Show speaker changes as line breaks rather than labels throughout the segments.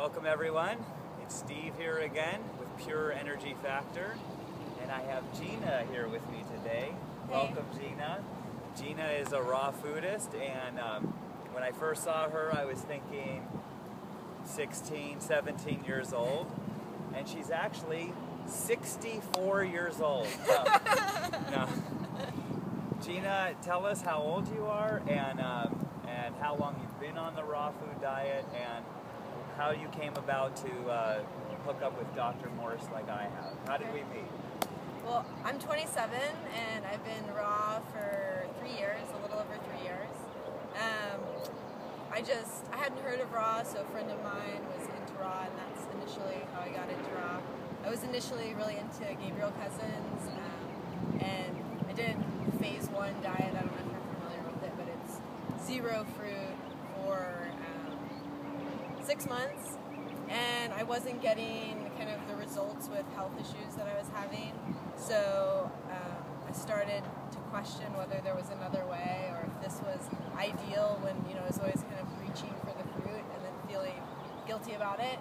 Welcome everyone. It's Steve here again with Pure Energy Factor, and I have Gina here with me today.
Hey.
Welcome, Gina. Gina is a raw foodist, and when I first saw her, I was thinking 16, 17 years old, and she's actually 64 years old. No. Gina, tell us how old you are and how long you've been on the raw food diet and how you came about to hook up with Dr. Morris like I have. How did we meet?
Well, I'm 27 and I've been raw for 3 years, a little over 3 years. I hadn't heard of raw, so a friend of mine was into raw, and that's initially how I got into raw. I was initially really into Gabriel Cousins, and I did phase 1 diet. I don't know if you're familiar with it, but it's zero fruit for 6 months, and I wasn't getting kind of the results with health issues that I was having, so I started to question whether there was another way or if this was ideal when, I was always kind of reaching for the fruit and then feeling guilty about it.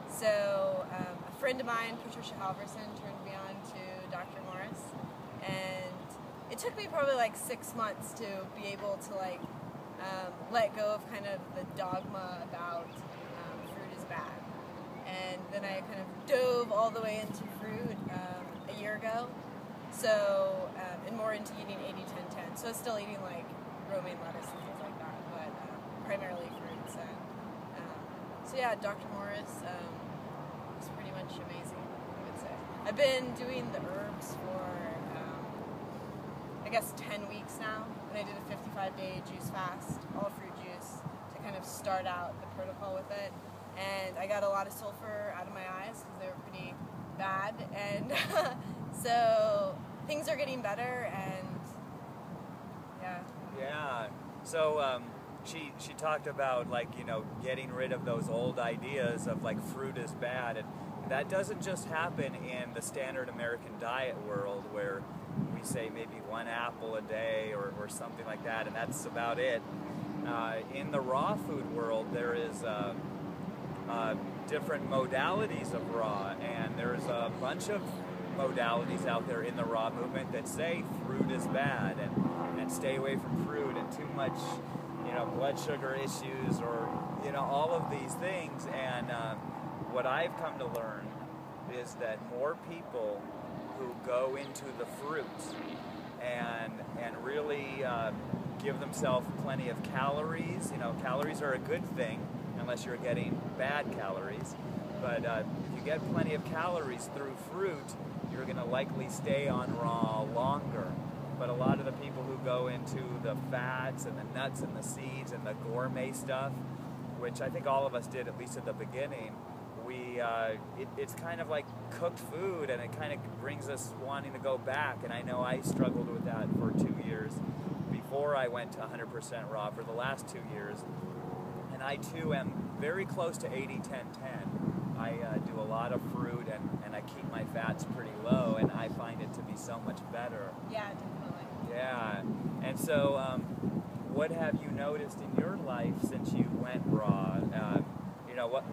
So a friend of mine, Patricia Halverson, turned me on to Dr. Morris, and it took me probably like 6 months to be able to let go of kind of the dogma about fruit is bad. And then I kind of dove all the way into fruit a year ago. So, and more into eating 80-10-10. So I was still eating like romaine lettuce and things like that, but primarily fruits. And so yeah, Dr. Morris was pretty much amazing, I would say. I've been doing the herbs for, I guess 10 weeks now. And I did a 55-day juice fast, all fruit juice, to kind of start out the protocol with it. And I got a lot of sulfur out of my eyes because they were pretty bad. And so things are getting better, and yeah.
Yeah. So she talked about getting rid of those old ideas of fruit is bad, and that doesn't just happen in the standard American diet world where we say maybe 1 apple a day or something like that, and that's about it. In the raw food world, there is different modalities of raw, and there's a bunch of modalities out there in the raw movement that say fruit is bad and stay away from fruit and too much blood sugar issues or all of these things. And what I've come to learn is that more people who go into the fruits and really give themselves plenty of calories. Calories are a good thing unless you're getting bad calories, but if you get plenty of calories through fruit, you're going to likely stay on raw longer. But a lot of the people who go into the fats and the nuts and the seeds and the gourmet stuff, which I think all of us did at least at the beginning, it's kind of like cooked food, and it kind of brings us wanting to go back. And I know I struggled with that for 2 years before I went to 100% raw for the last 2 years. And I too am very close to 80-10-10. I do a lot of fruit and I keep my fats pretty low, and I find it to be so much better.
Yeah, definitely.
Yeah. And so what have you noticed in your life since you went raw?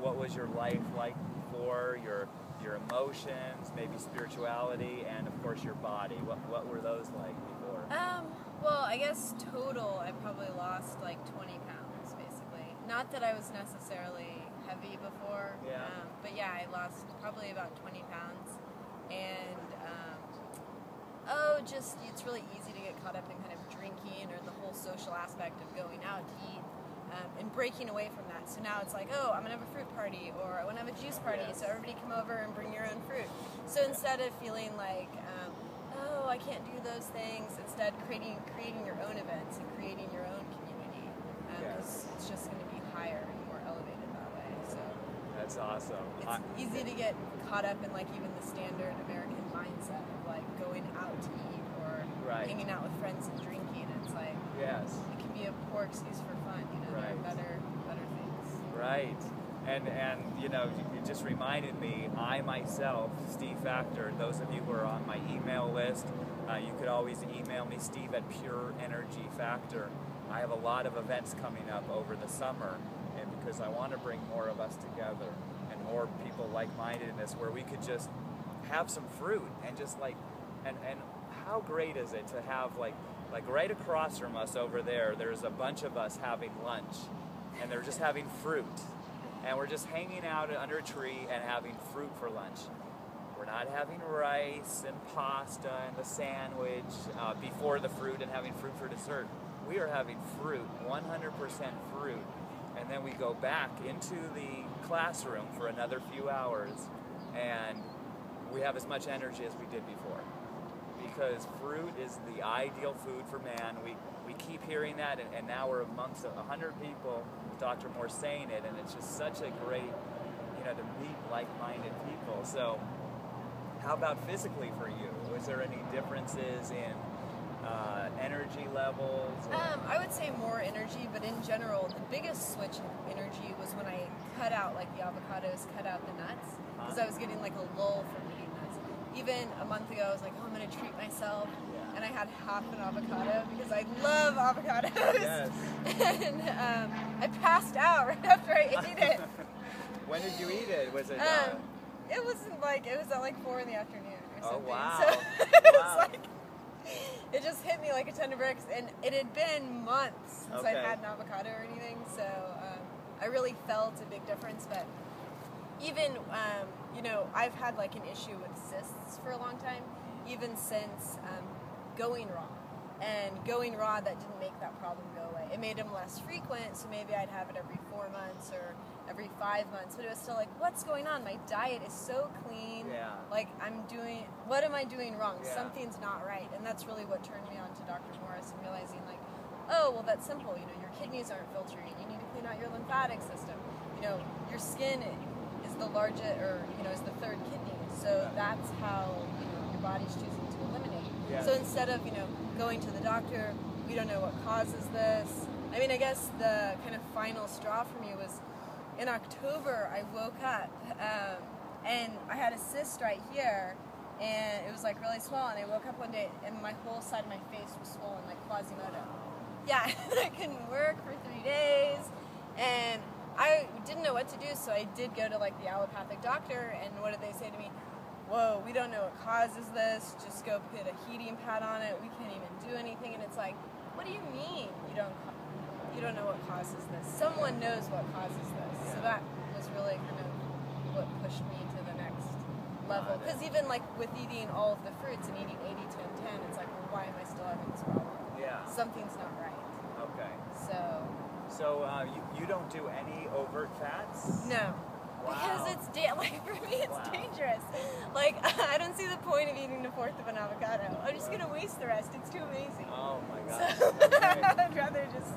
What was your life like before? Your emotions, maybe spirituality, and of course your body. What were those like before?
Well, I guess total, I probably lost like 20 pounds, basically. Not that I was necessarily heavy before,
yeah.
But yeah, I lost probably about 20 pounds. And, it's really easy to get caught up in kind of drinking or the whole social aspect of going out to eat. And breaking away from that. So now it's like, oh, I'm going to have a fruit party, or I want to have a juice party,
yes.
So everybody come over and bring your own fruit. So instead of feeling like, oh, I can't do those things, instead creating your own events and creating your own community.
Yes.
It's just going to be higher and more elevated that way. So
That's awesome.
it's easy to get caught up in even the standard American mindset of going out to eat or
right.
hanging out with friends and drinking. It's like,
yes.
It can be a poor excuse for fun,
Right.
There are better things.
Right. And you just reminded me, I myself, Steve Factor, those of you who are on my email list, you could always email me, Steve at Pure Energy Factor. I have a lot of events coming up over the summer, and because I want to bring more of us together and more people like-mindedness where we could just have some fruit and just like, and how great is it to have like right across from us over there's a bunch of us having lunch, and they're just having fruit, and we're just hanging out under a tree and having fruit for lunch. We're not having rice and pasta and the sandwich before the fruit and having fruit for dessert. We are having fruit, 100% fruit, and then we go back into the classroom for another few hours, and we have as much energy as we did before. Because fruit is the ideal food for man. We keep hearing that, and now we're amongst 100 people, Dr. Moore saying it, and it's just such a great, to meet like-minded people. So how about physically for you? Was there any differences in energy levels?
I would say more energy, but in general, the biggest switch in energy was when I cut out, like the avocados, cut out the nuts, because I was getting like a lull from eating nuts. Even a month ago, I was like, oh, I'm going to treat myself, and I had half an avocado because I love avocados.
Yes.
And I passed out right after I ate it.
When did you eat it? Was it?
It wasn't like, it was at like 4 in the afternoon or something.
Oh, wow.
So it was like, it just hit me like a ton of bricks, and it had been months since I'd had an avocado or anything, so I really felt a big difference. But even, I've had like an issue with cysts for a long time, even since going raw. And going raw, that didn't make that problem go away. It made them less frequent, so maybe I'd have it every 4 months or every 5 months, but it was still like, what's going on? My diet is so clean.
Yeah.
Like, what am I doing wrong?
Yeah.
Something's not right. And that's really what turned me on to Dr. Morris, and realizing like, oh, well, that's simple. Your kidneys aren't filtering. You need to clean out your lymphatic system. Your skin is the largest, or, is the third kidney. So that's how, your body's choosing to eliminate.
Yeah.
So instead of, going to the doctor, we don't know what causes this. I mean, I guess the kind of final straw for me was in October. I woke up and I had a cyst right here, and it was like really swollen. I woke up one day and my whole side of my face was swollen, like Quasimodo. Yeah, I couldn't work for 3 days, and I didn't know what to do, so I did go to like the allopathic doctor, and what did they say to me? Whoa, we don't know what causes this, just go put a heating pad on it, we can't even do anything. And it's like, what do you mean you don't know what causes this? Someone knows what causes this. So that was really kind of what pushed me to the next level. Because even like with eating all of the fruits and eating 80-10-10, it's like, well, why am I still having this problem?
Yeah.
Something's not right.
Okay.
So
you don't do any overt fats?
No.
Wow.
Because it's for me it's dangerous. Like, I don't see the point of eating a fourth of an avocado. I'm just gonna waste the rest. It's too amazing.
Oh my god.
So,
Okay.
I'd rather just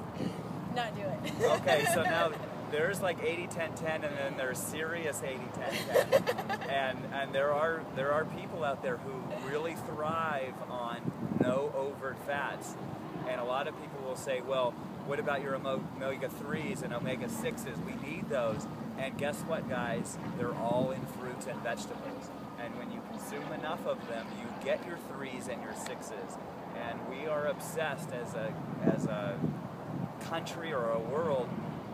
not do it.
Okay, so now there's like 80-10-10, and then there's serious 80-10-10. and there are people out there who really thrive on no overt fats. And a lot of people will say, well, what about your omega-3s and omega-6s? We need those. And guess what, guys? They're all in fruits and vegetables. And when you consume enough of them, you get your 3s and your 6s. And we are obsessed as a country or a world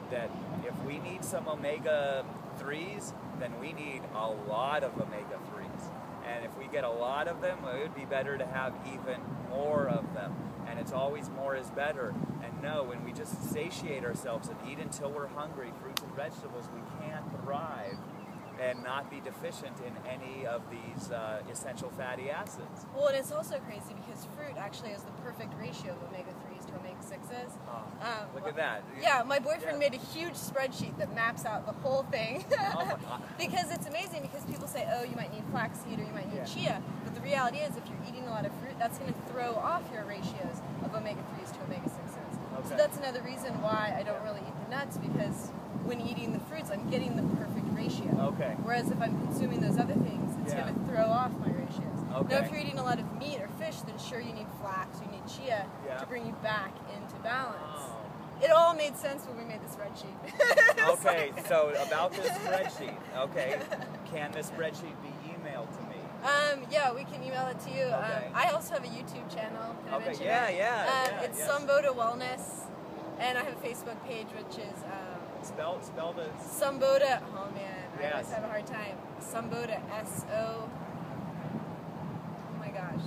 that if we need some omega-3s, then we need a lot of omega-3s. And if we get a lot of them, it would be better to have even more of them. And it's always more is better. And no, when we just satiate ourselves and eat until we're hungry, fruits and vegetables, we can thrive and not be deficient in any of these essential fatty acids.
Well, and it's also crazy because fruit actually has the perfect ratio of omega-3s to omega-6s.
Look at that.
Yeah, my boyfriend made a huge spreadsheet that maps out the whole thing.
Oh my God.
Because it's amazing, because people say, oh, you might need flaxseed or you might need chia. But the reality is, if you're eating a lot of fruit, that's going to throw off your ratios of omega-3s to omega-6s.
Okay.
So that's another reason why I don't really eat the nuts, because when eating the fruits, I'm getting the perfect ratio.
Okay.
Whereas if I'm consuming those other things, it's going to throw off my ratios.
Okay.
Now, if you're eating a lot of meat or fish, then sure, you need flax, you need chia to bring you back into balance.
Oh.
It all made sense when we made the spreadsheet.
Okay, so about this spreadsheet, can this spreadsheet be emailed to me?
Yeah, we can email it to you.
Okay.
I also have a YouTube channel. Can I mention it?
Yeah.
It's Samboda Wellness, and I have a Facebook page, which is
Spell the...
Samboda. Oh man, I
Yes.
always have a hard time. Samboda. S-O... Oh my gosh.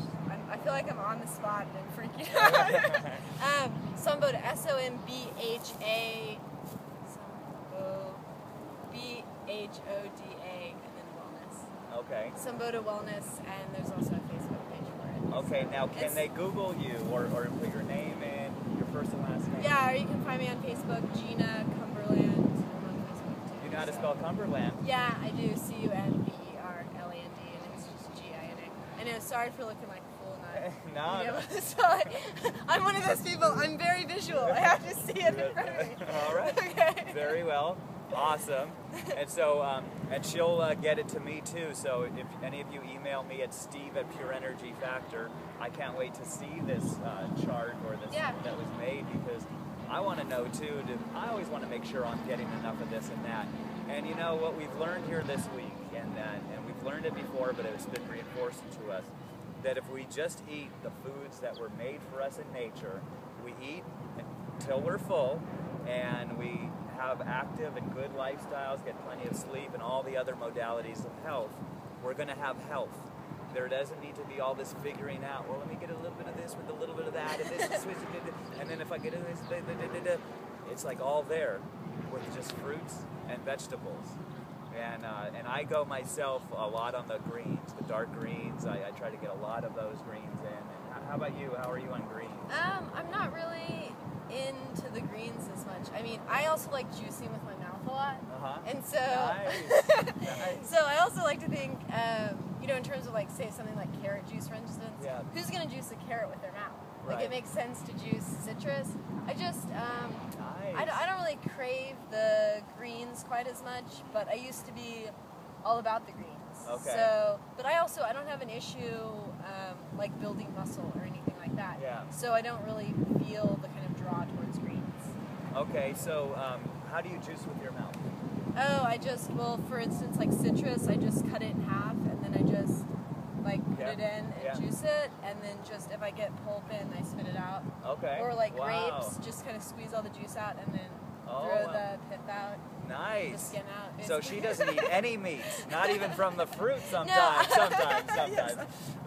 I feel like I'm on the spot and freaking out. Samboda. S-O-M-B-H-A... B-H-O-D-A, and then wellness.
Okay.
Samboda Wellness, and there's also a Facebook page for it.
Okay,
So
now can they Google you or put your name in, your first and last name?
Yeah, or you can find me on Facebook, Gina Cumberland. I'm on Facebook too.
You know how to
so.
spell Cumberland?
Yeah, I do. C-U-M-B-E-R-L-A-N-D, and it's just G-I-N-A. I know, sorry for looking like a fool, not being able to spell it. I'm one of those people, I'm very visual. I have to see it in front of me.
All right.
Okay.
Very well. Awesome. And so, and she'll get it to me too. So if any of you email me at steve@PureEnergyFactor, I can't wait to see this chart or this that was made, because I want to know too. I always want to make sure I'm getting enough of this and that. And you know what we've learned here this week, and we've learned it before, but it's been reinforced to us, that if we just eat the foods that were made for us in nature, we eat until we're full, and we have active and good lifestyles, get plenty of sleep, and all the other modalities of health, we're going to have health. There doesn't need to be all this figuring out, well, let me get a little bit of this with a little bit of that, and this, and then if I get this, it's like all there with just fruits and vegetables. And I go myself a lot on the greens, the dark greens. I try to get a lot of those greens in. And how about you? How are you on greens?
I'm not really into the greens as much. I mean, I also like juicing with my mouth a lot. And so,
Nice.
so I also like to think, you know, in terms of like, say something like carrot juice, for instance.
Yeah.
Who's going to juice a carrot with their mouth? Like,
Right.
it makes sense to juice citrus. I just,
Nice.
I don't really crave the greens quite as much, but I used to be all about the greens.
Okay.
So, but I don't have an issue like building muscle or anything like that.
Yeah.
So I don't really feel the kind of draw towards greens.
Okay, so how do you juice with your mouth?
Oh, well, for instance, like citrus, I just cut it in half and then I just like put it in and juice it, and then just if I get pulp in, I spit it out.
Okay.
Or like
Wow.
grapes, just kind of squeeze all the juice out and then
Oh,
throw
wow.
the pith out. The
Nice.
skin out.
So
basically.
she doesn't eat any meat, not even from the fruit sometimes.
No.
Sometimes.
Yes.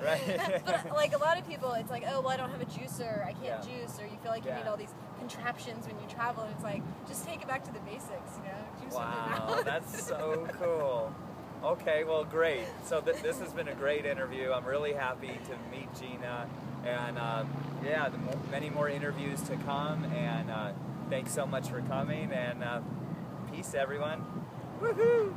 Right?
But like a lot of people, it's like, oh, well, I don't have a juicer, I can't
Yeah.
juice, or you feel like you
Yeah.
need all these contraptions when you travel, and it's like, just take it back to the basics, you know? Juice with your
Wow,
mouth.
that's so cool. Okay, well, great. So this has been a great interview. I'm really happy to meet Gina, and many more interviews to come. And thanks so much for coming. And peace, everyone. Woohoo!